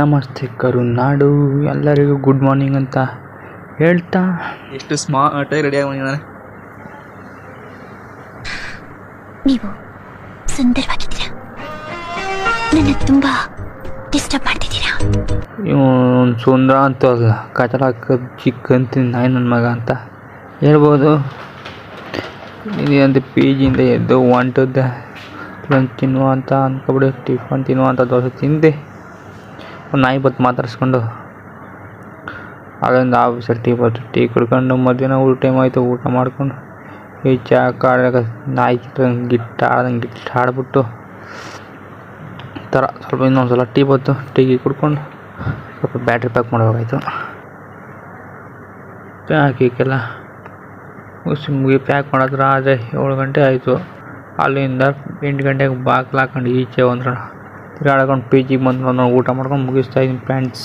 ನಮಸ್ತೆ ಕರುನಾಡು, ಎಲ್ಲರಿಗೂ good morning ಅಂತ ಹೇಳ್ತಾ ಎಷ್ಟು ಸ್ಮಾರ್ಟಾಗಿ ರೆಡಿ ಆಗಿದ್ದಾನೆ. ನೀವು ಸುಂದರವಾಗಿದ್ದೀರಾ, ನನ್ನ ತುಂಬಾ ಡಿಸ್ಟರ್ಬ್ ಮಾಡ್ತಿದ್ದೀರಾ. ಇವನು ಸುಂದರ ಅಂತ ಅಲ್ಲ, ಕಚಲ ಚಿಕ್ಕಂತೀನಿ ನಾಯಿ ನನ್ನ ಮಗ ಅಂತ ಹೇಳ್ಬೋದು. ಅಂತ ಪಿ ಜಿಯಿಂದ ಎದ್ದು ಹೊಂಟದ್ದೆ ಲಂಚ್ ತಿನ್ನುವ ಅಂತ ಅಂದ್ಕೊಬಿಡಿ, ಟಿಫನ್ ತಿನ್ನುವ ಅಂತ ದೋಸೆ ತಿಂದೆ. ಒಂದು ನಾಯಿ ಬತ್ತು ಮಾತಾಡಿಸ್ಕೊಂಡು ಅಲ್ಲಿಂದ ಆಫೀಸಲ್ಲಿ ಟೀ ಕುಡ್ಕೊಂಡು ಮಧ್ಯಾಹ್ನ ಊಟ ಟೈಮ್ ಆಯಿತು. ಊಟ ಮಾಡ್ಕೊಂಡು ಈ ಚಾ ಕಾಡ ನಾಯಿ ಗಿಟ್ಟ ಆಡ್ಬಿಟ್ಟು ಥರ ಸ್ವಲ್ಪ ಇನ್ನೊಂದು ಸಲ ಟೀ ಕುಡ್ಕೊಂಡು ಸ್ವಲ್ಪ ಬ್ಯಾಟ್ರಿ ಪ್ಯಾಕ್ ಮಾಡಬೇಕಾಯ್ತು. ಪ್ಯಾಕಿಗೆಲ್ಲ ಮುಗಿ ಪ್ಯಾಕ್ ಮಾಡಿದ್ರೆ ಆದರೆ 7 ಗಂಟೆ ಆಯಿತು. ಅಲ್ಲಿಂದ 8 ಗಂಟೆಗೆ ಬಾಗಿಲು ಹಾಕೊಂಡು ಈಚೆ ತಿರುಗಾಡ್ಕೊಂಡು ಪಿ ಜಿಗೆ ಬಂದು ಊಟ ಮಾಡ್ಕೊಂಡು ಮುಗಿಸ್ತಾಯಿದ್ದೀನಿ ಫ್ರೆಂಡ್ಸ್.